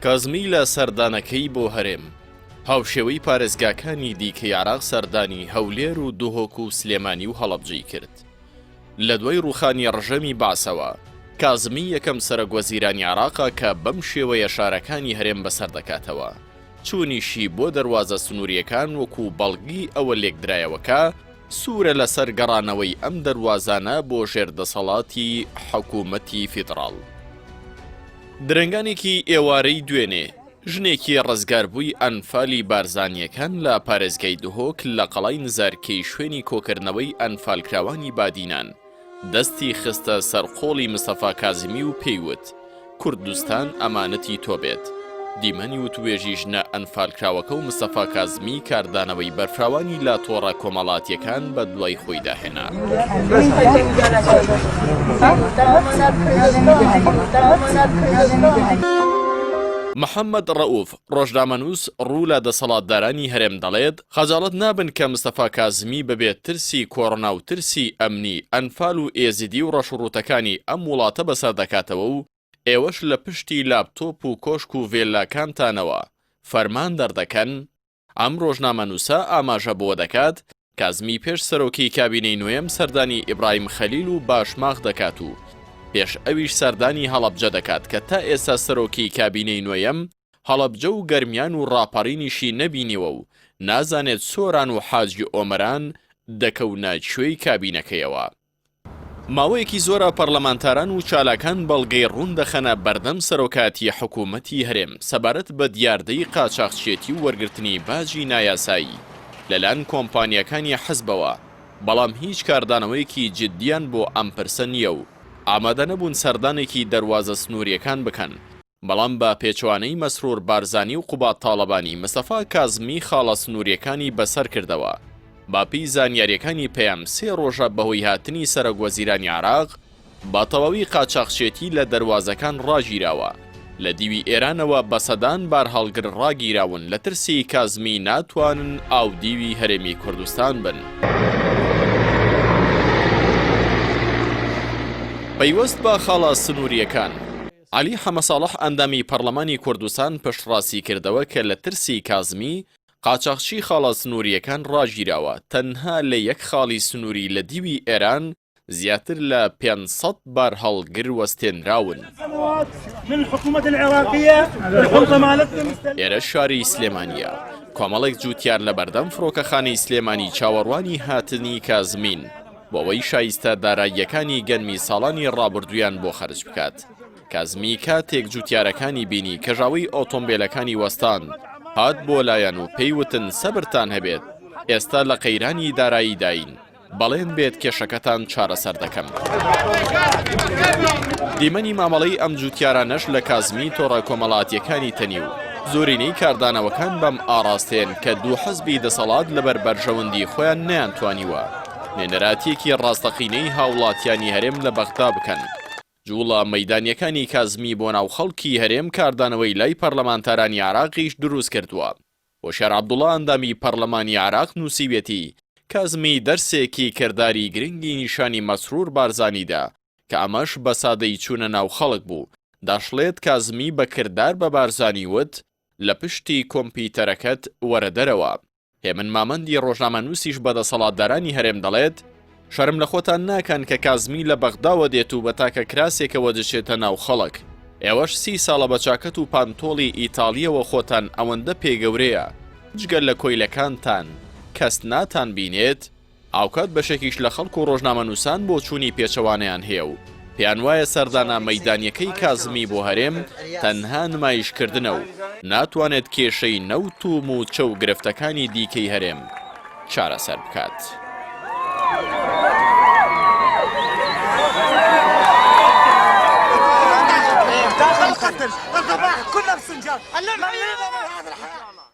کازمی لە سەردانەکەی بۆ هەرێم هاوشێوەی پارێزگاکانی دیکەی عێراق سەردانی هەولێر و دوهۆک و سلێمانی و هەڵەبجەی کرد. لە دوای ڕووخانی ڕژەمی باسەوە کازمی یەکەم سەرۆکوەزیرانی عێراقە کە بەم شێوەیە شارەکانی هەرێم بەسەر دەکاتەوە. چوونیشی بۆ دەواازە سنووریەکان وەکو بەڵگی ئەوە لێکدرایەوەکە سوورە لەسەر گەڕانەوەی ئەم دەواازانە بۆ ژێردەسەڵاتی حکوومەتی فیدراڵ. درنگانێکی ئێوارەی دوێنێ ژنێکی ڕزگاربووی ئەنفالی بارزانیەکان لە پارێزگای دهۆک لە قەڵای نزارکەی شوێنی کۆکردنەوەی ئەنفالکراوانی بادینان دەستی خستە سەرقۆڵی مستەفا کازمی و پێیوت کوردستان ئەمانەتی تۆ بێت. دیمەنی وتوێژی ژنە ئەنفالکراوەکە و مستەفا کازمی کاردانەوەی بەرفراوانی لا تۆڕە کۆمەڵاتیەکان بە دوای خۆی داهێنا. محەممەد ڕەئوف ڕۆژنامەنووس ڕوو لە دەسەڵاتدارانی هەرێم دەڵێت خەجاڵەت نابن کە مستەفا کازمی ببێت ترسی کۆڕۆنا و ترسی ئەمنی ئەنفال و ئێزیدی و ڕەشوڕوتەکانی ئەم وڵاتە بەسەر دەکاتەوە و ئێوەش لە پشتی لاپتۆپ و کۆشک و ڤێلاکانتانەوە فەرمان دەردەکەن. ئەم ڕۆژنامەنووسە ئاماژە بۆ دەکات کازمی پێش سەرۆکی کابینەی نوێم سەردانی ئیبراهیم خەلیل و باشماغ دەکات و پێش ئەویش سەردانی هەڵەبجە دەکات کە تا ئێستا سەرۆکی کابینەی نوێیەم هەڵەبجە و گەرمیان و ڕاپەڕینیشی نەبینیوە و نازانێت سۆران و حاجی ئۆمەران دەکەونە کوێی کابینەکەیەوە. ماوەیەکی زۆرە پەرلەمانتاران و چالاکان بەڵگەی ڕوون دەخەنە بەردەم سەرۆکاتی حکوومەتی هەرێم سەبارەت بە دیاردەی قاچاقچێتی و وەرگرتنی باجی نایاسایی لەلایەن کۆمپانیەکانی حەزبەوە، بەڵام هیچ کاردانەوەیەکی جددیان بۆ ئەم پرسە نییە و ئامادە نەبوون سەردانێکی دەواازە سنووریەکان بکەن. بەڵام بە پێچوانەی مەسرور بارزانی و قوبات تاڵەبانی مستەفا کازمی خاڵە سنووریەکانی بەسەر کردەوە. باپی زانیاریەکانی پێم سێ ڕۆژە بەهۆی هاتنی سەرۆکوەزیرانی عێراق با تەواوی قاچاقچێتی لە دەواازەکان ڕاگیراوە. لە دیوی ئێرانەوە بە سەدان بار هەڵگر ڕاگیراون لە ترسی کازمی ناتوانن ئاو دیوی هەرێمی کوردستان بن. پەیوەست بە خاڵە سنووریەکان عەلی حەمەساڵح ئەندامی پەرلەمانی کوردستان پشتڕاستی کردەوە کە لە ترسی کازمی قاچاقچی خاڵە سنووریەکان ڕاگیراوە. تەنها لە یەک خاڵی سنووری لە دیوی ئێران زیاتر لە 500 بار هەڵگر وەستێنراون. ئێرە شاری سلێمانیە. کۆمەڵێک جوتیار لە بەردەم فڕۆکەخانەی سلێمانی چاوەڕوانی هاتنی کازمین بۆەوەی شایستە داراییەکانی گەنمی ساڵانی ڕابردویان بۆ خەرج بکات. کازمی کاتێک جوتیارەکانی بینی کەژاوەی ئۆتۆمبیلەکانی وەستان هات بۆ لایەن و پێیوتن سەبرتان هەبێت، ئێستا لە قەیرانی دارایی داین، بەڵێن بێت کێشەکەتان چارەسەر دەکەم. دیمەنی مامەڵەی ئەم جوتیارانەش لە کازمی تۆڕە کۆمەڵاتیەکانی تەنی و زۆرینەی کاردانەوەکان بەم ئاڕاستێن کە دوو حەزبی دەسەڵات لەبەر بەرژەوەندی خۆیان نەیانتوانیوە نێنەراتیەکی ڕاستەقینەی هاوڵاتیانی هەرێم لە بەغدا بکەن. جوڵە مەیدانیەکانی کازمی بۆ ناو خەڵکی هەرێم کاردانەوەی لای پەرلەمانتارانی عێراقیش دروست کردووە. وەشار عەبدوڵڵا ئەندامی پەرلەمانی عێراق نووسیوێتی کازمی دەرسێکی کردداری گرنگی نیشانی مەسرور بارزانیدا کە ئەمەش بە سادەی چوونە ناو خەڵک بوو. دەشڵێت کازمی بە کرددار بە بارزانی وت لە پشتی کۆمپیوتەرەکەت وەرە دەرەوە. هێمن مامەندی ڕۆژنامەنووسیش بە دەسەڵاتدارانی هەرێم دەڵێت شەرم لە خۆتان ناکەن کە کازمی لە بەغداوە دێت و بە تاکە کراسێکەوە دەچێتە ناو خەڵک. ئێوەش 30 ساڵە بە چاکەت و پانتۆڵی ئیتالیەوە خۆتان ئەوەندە پێگەورەیە جگەل لە کۆیلەکانتان کەس ناتان بینێت. ئاوکات بەشێکیش لە خەڵک و ڕۆژنامەنووسان بۆ چوونی پێچەوانیان هەیە و پێیان وایە سەردانە مەیدانیەکەی کازمی بۆ هەرێم تەنها نمایشکردنە و ناتوانێت کێشەی نەوتوم و چەو گرفتەکانی دیکەی هەرێم چارەسەر بکات. كنا بسنجاب